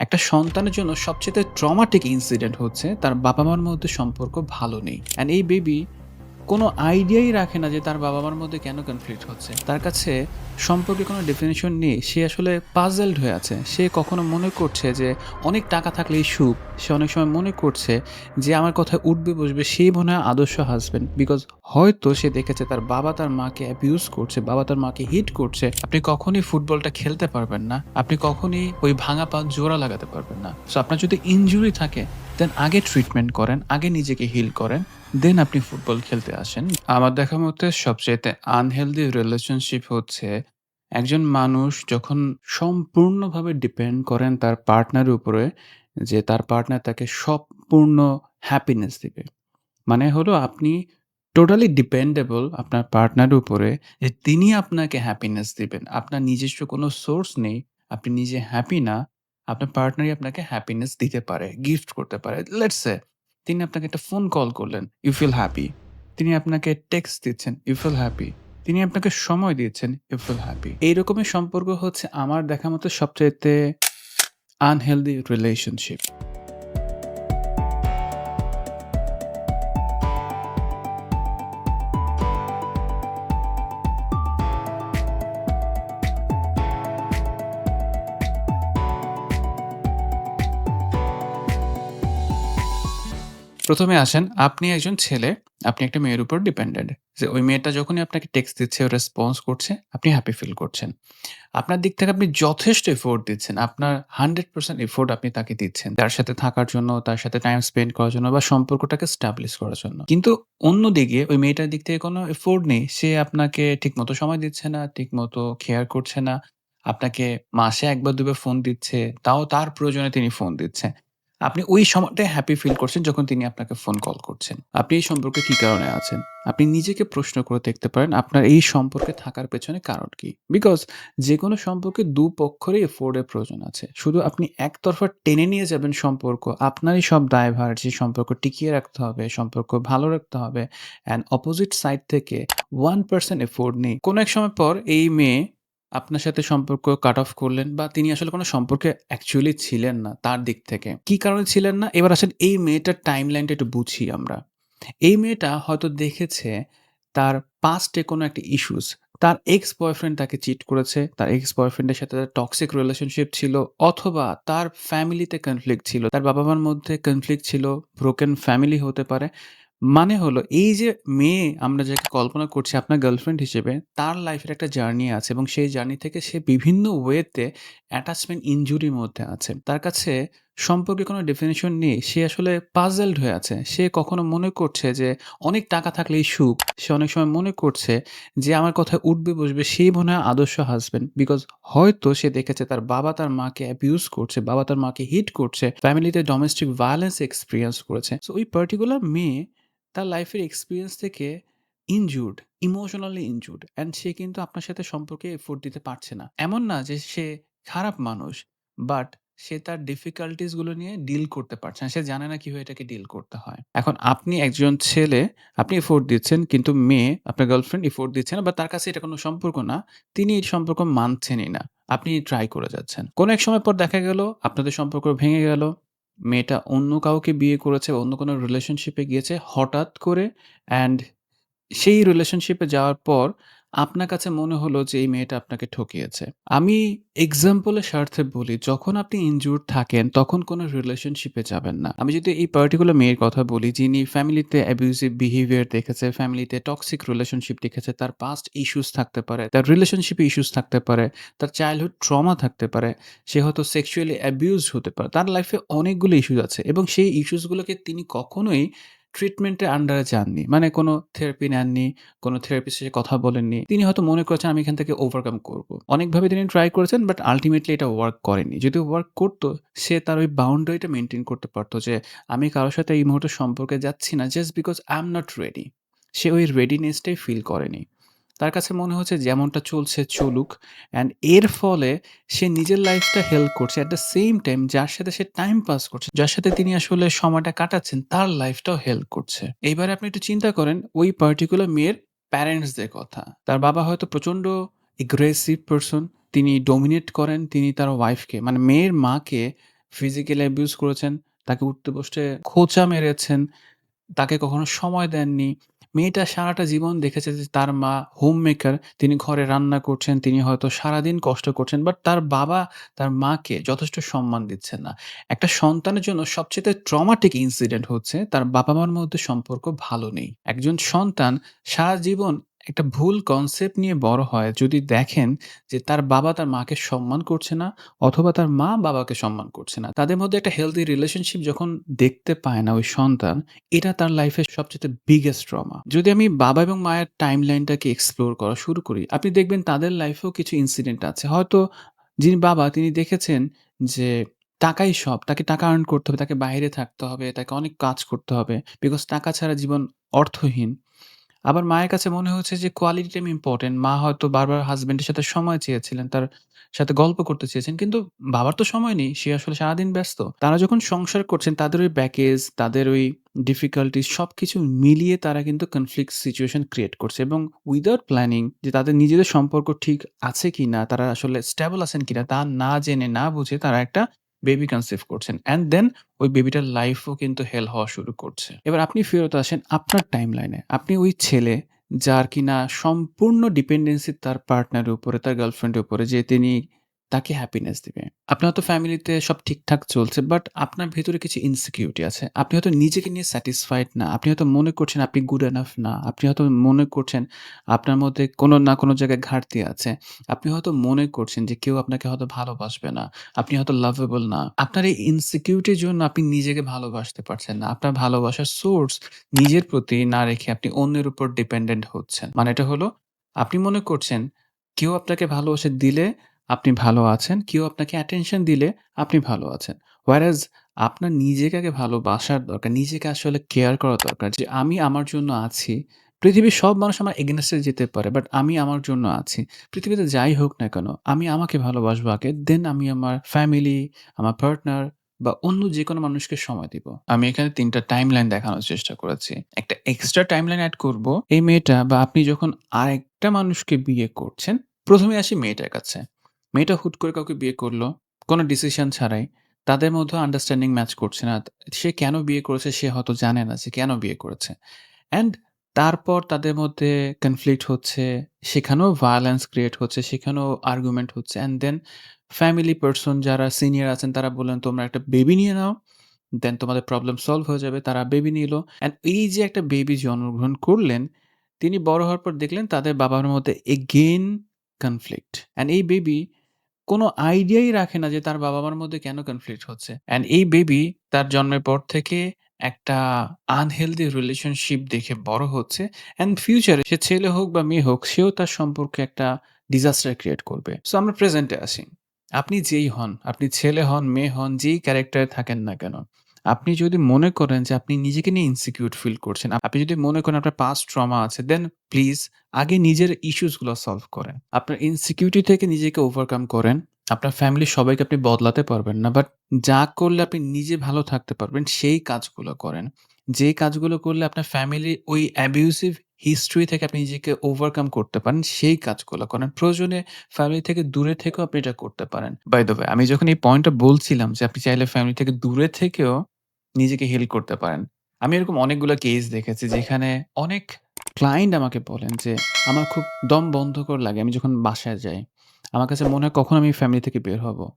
একটা সন্তানের জন্য সবচাইতে ট্রমাটিক ইনসিডেন্ট হচ্ছে তার বাবা-মার মধ্যে সম্পর্ক ভালো নেই। অ্যান্ড এই বেবি কোনো আইডিয়াই রাখে না যে তার বাবা-মার মধ্যে কেন কনফ্লিক্ট হচ্ছে। তার কাছে সম্পর্কের কোনো ডেফিনিশন নেই। সে আসলে পাজলড হয়ে আছে। সে কখনো মনে করছে যে অনেক টাকা থাকলেই সুখ। সে অনেক সময় মনে করছে যে আমার কথায় উঠবে বসবে সেই মনে হয় আদর্শ হাসব্যান্ড। বিকজ হয়তো সে দেখেছে তার বাবা তার মাকে অ্যাবিউজ করছে, বাবা তার মাকে হিট করছে। আপনি কখনই ফুটবলটা খেলতে পারবেন না। আপনি কখনই ওই ভাঙা পা জোড়া লাগাতে পারবেন না। সো আপনার যদি ইনজুরি থাকে দেন আগে ট্রিটমেন্ট করেন, আগে নিজেকে হিল করেন। দেন আপনি ফুটবল খেলতে আসেন। আমার দেখা মতে সবচাইতে আনহেলদি রিলেশনশিপ হচ্ছে একজন মানুষ যখন সম্পূর্ণভাবে ডিপেন্ড করেন তার পার্টনারের উপরে যে তার পার্টনার তাকে সম্পূর্ণ হ্যাপিনেস দিবে। মানে হলো আপনি টোটালি ডিপেন্ডেবল আপনার পার্টনারের উপরে যে তিনি আপনাকে হ্যাপিনেস দিবেন। আপনার নিজস্ব কোনো সোর্স নেই। আপনি নিজে হ্যাপি না। আপনার পার্টনারই আপনাকে হ্যাপিনেস দিতে পারে, গিফট করতে পারে। লেটস সে তিনি আপনাকে একটা ফোন কল করলেন, ইউ ফিল হ্যাপি। তিনি আপনাকে টেক্সট দিচ্ছেন, ইউ ফিল হ্যাপি। তিনি আপনাকে সময় দিচ্ছেন, ইউ ফিল হ্যাপি। এই রকমের সম্পর্ক হচ্ছে আমার দেখা মতো সবচাইতে আনহেলদি রিলেশনশিপ। ১ম এ আসেন, আপনি একজন ছেলে, আপনি একটা মেয়ের উপর ডিপেন্ডেন্ট। যে ওই মেয়েটা যখনই আপনাকে টেক্সট দিচ্ছে, ও রেসপন্স করছে, আপনি হ্যাপি ফিল করছেন। আপনার দিক থেকে আপনি যথেষ্ট এফোর্ট দিচ্ছেন। আপনার 100% এফোর্ট আপনি তাকে দিচ্ছেন। তার সাথে থাকার জন্য, তার সাথে টাইম স্পেন্ড করার জন্য বা সম্পর্কটাকে এস্টাবলিশ করার জন্য। কিন্তু অন্যদিকে ওই মেয়েটার দিক থেকে কোনো এফোর্ট নেই। সে আপনাকে ঠিকমতো সময় দিচ্ছে না, ঠিকমতো কেয়ার করছে না। আপনাকে মাসে ১ বার ২ বার ফোন দিচ্ছে, তাও তার প্রয়োজনে তিনি ফোন দিচ্ছে। আপনি ওই সময়টায় হ্যাপি ফিল করছেন যখন তিনি আপনাকে ফোন কল করছেন। আপনি এই সম্পর্কে কি কারণে আছেন? আপনি নিজেকে প্রশ্ন করে দেখতে পারেন আপনার এই সম্পর্কে থাকার পেছনে কারণ কি? বিকজ যেকোনো সম্পর্কে দুপক্ষেরই এফোর্ট এর প্রয়োজন আছে। শুধু আপনি একতরফা টেনে নিয়ে যাবেন সম্পর্ক, আপনারই সব দায়ভার যে সম্পর্ক টিকিয়ে রাখতে হবে, সম্পর্ক ভালো রাখতে হবে অ্যান্ড অপোজিট সাইড থেকে 1% এফোর্ট নেই। কোনো এক সময় পর এই মেয়ে আপনার সাথে সম্পর্ক কাট অফ করলেন বা তিনি আসলে কোনো সম্পর্কে অ্যাকচুয়ালি ছিলেন না তার দিক থেকে। কি কারণে ছিলেন না? এবার আসেন এই মেয়েটার টাইমলাইনটা একটু বুঝি আমরা। এই মেয়েটা হয়তো দেখেছে তার পাস্টে কোনো একটা ইস্যুস। তার এক্স বয়ফ্রেন্ড তাকে চিট করেছে। তার এক্স বয়ফ্রেন্ডের সাথে তার টক্সিক রিলেশনশিপ ছিল অথবা তার ফ্যামিলিতে কনফ্লিক্ট ছিল। তার বাবা-মার মধ্যে কনফ্লিক্ট ছিল, ব্রোকেন ফ্যামিলি হতে পারে। মানে হলো এই যে মেয়ে আমরা যাকে কল্পনা করছি আপনার গার্লফ্রেন্ড হিসেবে, তার লাইফের একটা জার্নি আছে এবং সেই জার্নি থেকে সে বিভিন্ন ওয়েতে অ্যাটাচমেন্ট ইনজুরির মধ্যে আছে। তার কাছে সম্পর্কে কোনো ডেফিনিশন নেই। সে আসলে পাজলড হয়ে আছে। সে কখনো মনে করছে যে অনেক টাকা থাকলেই সুখ। সে অনেক সময় মনে করছে যে আমার কথায় উঠবে বসবে সেই মনে হয় আদর্শ হাসব্যান্ড। বিকজ হয়তো সে দেখেছে তার বাবা তার মাকে অ্যাবিউজ করছে, বাবা তার মাকে হিট করছে, ফ্যামিলিতে ডোমেস্টিক ভায়োলেন্স এক্সপেরিয়েন্স করেছে। সো ওই পার্টিকুলার মেয়ে তার লাইফের এক্সপেরিয়েন্স থেকে ইনজুরড, ইমোশনালি ইনজুরড অ্যান্ড সে কিন্তু আপনার সাথে সম্পর্কে এফোর্ট দিতে পারছে না। এমন না যে সে খারাপ মানুষ, বাট সে তার ডিফিকাল্টিজ গুলো নিয়ে ডিল করতে পারছে না। সে জানে না কিভাবে এটাকে ডিল করতে হয়। এখন আপনি একজন ছেলে, আপনি এফোর্ট দিচ্ছেন কিন্তু মেয়ে, আপনার গার্লফ্রেন্ড এফোর্ট দিচ্ছে না বা তার কাছে এটা কোনো সম্পর্ক না। তিনি এই সম্পর্ক মানছেনই না। আপনি ট্রাই করে যাচ্ছেন। কোনো এক সময় পর দেখা গেল আপনাদের সম্পর্ক ভেঙে গেল। মেয়েটা অন্য কাউকে বিয়ে করেছে, অন্য কোনো রিলেশনশিপে গিয়েছে হঠাৎ করে অ্যান্ড সেই রিলেশনশিপে যাওয়ার পর আপনার কাছে মনে হলো যে এই মেয়েটা আপনাকে ঠকিয়েছে। আমি এক্সাম্পলের স্বার্থে বলি, যখন আপনি ইনজুরড থাকেন তখন কোনো রিলেশনশিপে যাবেন না। আমি যদি এই পার্টিকুলার মেয়ের কথা বলি যিনি ফ্যামিলিতে অ্যাবিউসিভ বিহেভিয়ার দেখেছে, ফ্যামিলিতে টক্সিক রিলেশনশিপ দেখেছে, তার পাস্ট ইস্যুস থাকতে পারে, তার রিলেশনশিপে ইস্যুস থাকতে পারে, তার চাইল্ডহুড ট্রমা থাকতে পারে, সে হয়তো সেক্সুয়ালি অ্যাবিউজড হতে পারে। তার লাইফে অনেকগুলো ইস্যুস আছে এবং সেই ইস্যুসগুলোকে তিনি কখনোই ট্রিটমেন্টের আন্ডারে যাননি। মানে কোনো থেরাপি নেননি, কোনো থেরাপিস্টের সাথে কথা বলেননি। তিনি হয়তো মনে করেছেন আমি এখান থেকে ওভারকাম করব। অনেকভাবে তিনি ট্রাই করেছেন বাট আল্টিমেটলি এটা ওয়ার্ক করেনি। যদি ওয়ার্ক করত সে তার ওই বাউন্ডারিটা মেইনটেইন করতে পারত যে আমি কারো সাথে এই মুহূর্তে সম্পর্কে যাচ্ছি না just because I am not ready. সে ওই রেডিনেসটাই ফিল করেনি। তার কাছে মনে হচ্ছে যেমনটা চলছে চলুক অ্যান্ড এর ফলে সে নিজের লাইফটা হেল্প করছে অ্যাট দ্য সেম টাইম যার সাথে সে টাইম পাস করছে, যার সাথে তিনি আসলে সময়টা কাটাচ্ছেন তার লাইফটাও হেল্প করছে। এইবারে আপনি একটু চিন্তা করেন ওই পার্টিকুলার মেয়ের প্যারেন্টসদের কথা। তার বাবা হয়তো প্রচণ্ড এগ্রেসিভ পারসন, তিনি ডমিনেট করেন, তিনি তার ওয়াইফকে মানে মেয়ের মাকে ফিজিক্যালি অ্যাবিউজ করেছেন, তাকে উঠতে বসতে খোঁচা মেরেছেন, তাকে কখনো সময় দেননি। মেয়েটা সারাটা জীবন দেখেছে যে তার মা হোমমেকার, তিনি ঘরে রান্না করছেন, তিনি হয়তো সারাদিন কষ্ট করছেন। বাট তার বাবা তার মাকে যথেষ্ট সম্মান দিচ্ছেন না। একটা সন্তানের জন্য সবচাইতে ট্রমাটিক ইনসিডেন্ট হচ্ছে তার বাবা-মার মধ্যে সম্পর্ক ভালো নেই। একজন সন্তান সারা জীবন একটা ভুল কনসেপ্ট নিয়ে বড় হয় যদি দেখেন যে তার বাবা তার মাকে সম্মান করছে না অথবা তার মা বাবাকে সম্মান করছে না। তাদের মধ্যে একটা হেলথি রিলেশনশিপ যখন দেখতে পায় না ওই সন্তান, এটা তার লাইফের সবচাইতে বিগেস্ট ট্রমা। যদি আমি বাবা এবং মায়ের টাইমলাইনটাকে এক্সপ্লোর করা শুরু করি, আপনি দেখবেন তাদের লাইফেও কিছু ইনসিডেন্ট আছে। হয়তো যিনি বাবা তিনি দেখেছেন যে টাকাই সব। তাকে টাকা আর্ন করতে হবে, তাকে বাইরে থাকতে হবে, তাকে অনেক কাজ করতে হবে। বিকজ টাকা ছাড়া জীবন অর্থহীন। আবার মায়ের কাছে মনে হচ্ছে যে কোয়ালিটি টাইম ইম্পোর্টেন্ট। মা হয়তো বারবার হাসব্যান্ডের সাথে সময় চেয়েছিলেন, তার সাথে গল্প করতে চেয়েছেন। কিন্তু বাবার তো সময় নেই। সে আসলে সারাদিন ব্যস্ত। তারা যখন সংসার করছেন তাদের ওই ব্যাগেজ, তাদের ওই ডিফিকাল্টিজ সবকিছু মিলিয়ে তারা কিন্তু কনফ্লিক্ট সিচুয়েশন ক্রিয়েট করছে এবং উইথআউট প্ল্যানিং যে তাদের নিজেদের সম্পর্ক ঠিক আছে কিনা, তারা আসলে স্টেবল আছেন কিনা তা না জেনে না বুঝে তারা একটা বেবি কনসিভ করছেন। অ্যান্ড দেন ওই বেবিটার লাইফও কিন্তু হেল হওয়া শুরু করছে। এবার আপনি ফেরত আসেন আপনার টাইমলাইনে। আপনি ওই ছেলে যার কিনা সম্পূর্ণ ডিপেন্ডেন্সি তার পার্টনারের উপরে, তার গার্লফ্রেন্ডের উপরে যে তিনি তাকে হ্যাপিনেস দিবে। আপনার হয়তো ফ্যামিলিতে সব ঠিকঠাক চলছে বাট আপনার ভেতরে কিছু ইনসিকিউরিটি আছে। আপনি হয়তো নিজেকে নিয়ে স্যাটিসফাইড না। আপনি হয়তো মনে করছেন আপনি গুড এনাফ না। আপনি হয়তো মনে করছেন আপনার মধ্যে কোনো না কোনো জায়গায় ঘাটতি আছে। আপনি হয়তো মনে করছেন যে কেউ আপনাকে হয়তো ভালোবাসবে না। আপনি হয়তো লাভেবল না। আপনার এই ইনসিকিউরিটির জন্য আপনি নিজেকে ভালোবাসতে পারছেন না। আপনার ভালোবাসার সোর্স নিজের প্রতি না রেখে আপনি অন্যের উপর ডিপেন্ডেন্ট হচ্ছেন। মানে এটা হলো আপনি মনে করছেন কেউ আপনাকে ভালোবাসা দিলে আপনি ভালো আছেন, কেউ আপনাকে অ্যাটেনশন দিলে আপনি ভালো আছেন। whereas আপনার নিজেকে আগে ভালোবাসার দরকার। নিজেকে আসলে কেয়ার করা দরকার যে আমি আমার জন্য আছি। পৃথিবীর সব মানুষ আমার এগেইনস্ট এ যেতে পারে বাট আমি আমার জন্য আছি। পৃথিবীতে যাই হোক না কেন, আমি আমাকে ভালোবাসবো আগে। দেন আমি আমার ফ্যামিলি, আমার পার্টনার বা অন্য যেকোনো মানুষকে সময় দিব। আমি এখানে ৩ টা টাইমলাইন দেখানোর চেষ্টা করেছি। একটা এক্সট্রা টাইমলাইন এড করব। এই মেয়েটা বা আপনি যখন আরেকটা মানুষকে বিয়ে করছেন, ১ম এ আসি মেয়েটার কাছে। মেয়েটা হুট করে কাউকে বিয়ে করল, কোনো ডিসিশন ছাড়াই। তাদের মধ্যেও আন্ডারস্ট্যান্ডিং ম্যাচ করছে না। সে কেন বিয়ে করেছে সে হয়তো জানে না সে কেন বিয়ে করেছে। অ্যান্ড তারপর তাদের মধ্যে কনফ্লিক্ট হচ্ছে, সেখানেও ভায়োলেন্স ক্রিয়েট হচ্ছে, সেখানেও আর্গুমেন্ট হচ্ছে। অ্যান্ড দেন ফ্যামিলি পারসন যারা সিনিয়র আছেন তারা বললেন, "তোমরা একটা বেবি নিয়ে নাও। দেন তোমাদের প্রবলেম সলভ হয়ে যাবে।" তারা বেবি নিল। অ্যান্ড এই যে একটা বেবি জন্মগ্রহণ করলেন, তিনি বড় হওয়ার পর দেখলেন তাদের বাবার মধ্যে এগেইন কনফ্লিক্ট। অ্যান্ড এই বেবি কোনো আইডিয়াই রাখে না যে তার বাবা-মার মধ্যে কেন কনফ্লিক্ট হচ্ছে। অ্যান্ড এই বেবি তার জন্মের পর থেকে একটা আনহেলথি রিলেশনশিপ দেখে বড় হচ্ছে। অ্যান্ড ফিউচারে সে ছেলে হোক বা মেয়ে হোক সেও তার সম্পর্কে একটা ডিজাস্টার ক্রিয়েট করবে। সো আমরা প্রেজেন্টে আসি। আপনি যেই হন, আপনি ছেলে হন, মেয়ে হন, যেই ক্যারেক্টারে থাকেন না কেন, আপনি যদি মনে করেন যে আপনি নিজেকে নিয়ে ইনসিকিউর ফিল করছেন, আপনি যদি মনে করেন আপনার পাস্ট ট্রমা আছে, দেন প্লিজ আগে নিজের ইস্যুস গুলো সলভ করেন। আপনার ইনসিকিউরিটি থেকে নিজেকে ওভারকাম করেন। আপনার ফ্যামিলির সবাইকে আপনি বদলাতে পারবেন না। বাট যা করলে আপনি নিজে ভালো থাকতে পারবেন সেই কাজগুলো করেন। যে কাজগুলো করলে আপনার ফ্যামিলির ওই অ্যাবিউসিভ হিস্ট্রি থেকে আপনি নিজেকে ওভারকাম করতে পারেন, সেই কাজগুলো করেন। প্রয়োজনে ফ্যামিলি থেকে দূরে থেকেও আপনি এটা করতে পারেন। বাই দ্য ওয়ে আমি যখন এই পয়েন্টটা বলছিলাম যে আপনি চাইলে ফ্যামিলি থেকে দূরে থেকেও নিজেকে হিল করতে পারেন। আমি এরকম অনেকগুলো কেস দেখেছি যেখানে অনেক ক্লায়েন্ট আমাকে বলেন যে, "আমার খুব দম বন্ধকর লাগে আমি যখন বাসায় যাই। আমার কাছে মনে হয় কখন আমি ফ্যামিলি থেকে বের হব?"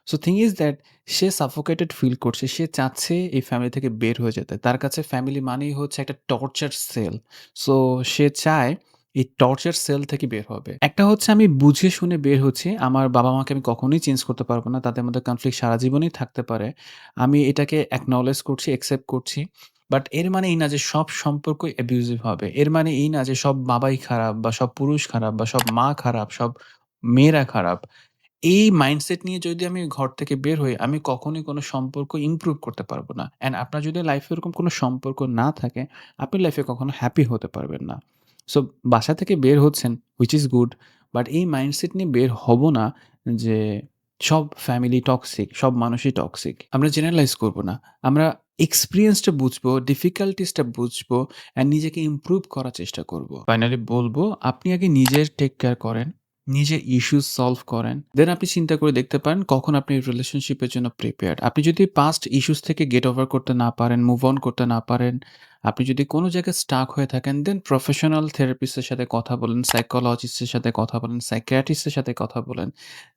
সো থিং ইজ দ্যাট সে সাফোকেটেড ফিল করছে। সে চাচ্ছে এই ফ্যামিলি থেকে বের হয়ে যেতে। তার কাছে ফ্যামিলি মানেই হচ্ছে একটা টর্চার সেল। সো সে চায় এই টর্চার সেল থেকে বের হবে। একটা হচ্ছে আমি বুঝে শুনে বের হচ্ছি। আমার বাবা-মাকে আমি কখনোই চেঞ্জ করতে পারব না। তাদের মধ্যে কনফ্লিক্ট সারা জীবনই থাকতে পারে। আমি এটাকে অ্যাকনলেজ করছি, অ্যাকসেপ্ট করছি। বাট এর মানে এই না যে সব সম্পর্কই অ্যাবিউজিভ হবে। এর মানে এই না যে সব বাবাই খারাপ বা সব পুরুষ খারাপ বা সব মা খারাপ, সব মেয়েরা খারাপ। এই মাইন্ডসেট নিয়ে যদি আমি ঘর থেকে বের হই, আমি কখনোই কোনো সম্পর্ক ইমপ্রুভ করতে পারব না। অ্যান্ড আপনার যদি লাইফে এরকম কোনো সম্পর্ক না থাকে, আপনি লাইফে কখনো হ্যাপি হতে পারবেন না। সো বাসা থেকে বের হচ্ছেন, হুইচ ইস গুড। বাট এই মাইন্ডসেট নিয়ে বের হব না যে সব ফ্যামিলি টক্সিক, সব মানুষই টক্সিক। আমরা জেনারালাইজ করব না। আমরা এক্সপেরিয়েন্সটা বুঝবো, ডিফিকাল্টিসটা বুঝবো অ্যান্ড নিজেকে ইমপ্রুভ করার চেষ্টা করব। ফাইনালি বলব, আপনি আগে নিজের টেক কেয়ার করেন। নিজের ইস্যুস সলভ করেন। দেন আপনি চিন্তা করে দেখতে পারেন কখন আপনি রিলেশনশিপের জন্য প্রিপেয়ার্ড। আপনি যদি পাস্ট ইস্যুস থেকে গেট ওভার করতে না পারেন, মুভ অন করতে না পারেন, আপনি যদি কোন জায়গায় স্টাক হয়ে থাকেন, দেন প্রফেশনাল থেরাপিস্ট এর সাথে কথা বলেন, সাইকোলজিস্ট এর সাথে কথা বলেন, সাইকিয়াট্রিস্ট এর সাথে কথা বলেন।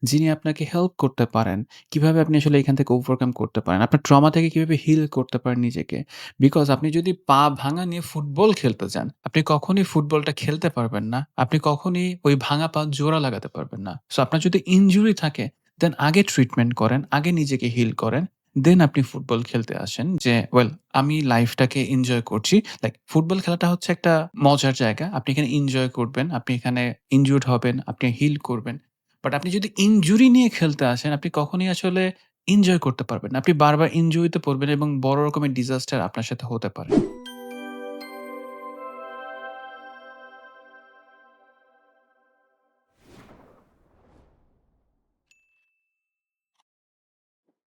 যিনি আপনাকে হেল্প করতে পারেন। কিভাবে আপনি আসলে এখান থেকে ওভারকাম করতে পারেন। আপনার ট্রমা থেকে কিভাবে হিল করতে পারেন নিজেকে। বিকজ আপনি যদি পা ভাঙা নিয়ে ফুটবল খেলতে যান, আপনি কখনোই ফুটবলটা খেলতে পারবেন না। আপনি কখনোই ওই ভাঙা পা জোড়া লাগাতে পারবেন না। সো আপনার যদি ইনজুরি থাকে, দেন আগে ট্রিটমেন্ট করেন, আগে নিজেকে হিল করেন। দেন আপনি ফুটবল খেলতে আসেন যে, ওয়েল আমি লাইফটাকে এনজয় করছি। লাইক ফুটবল খেলাটা হচ্ছে একটা মজার জায়গা। আপনি এখানে এনজয় করবেন, আপনি এখানে ইনজুরড হবেন, আপনি হিল করবেন। বাট আপনি যদি ইনজুরি নিয়ে খেলতে আসেন, আপনি কখনোই আসলে এনজয় করতে পারবেন না। আপনি বারবার ইনজুরিতে পড়বেন এবং বড় রকমের ডিজাস্টার আপনার সাথে হতে পারে।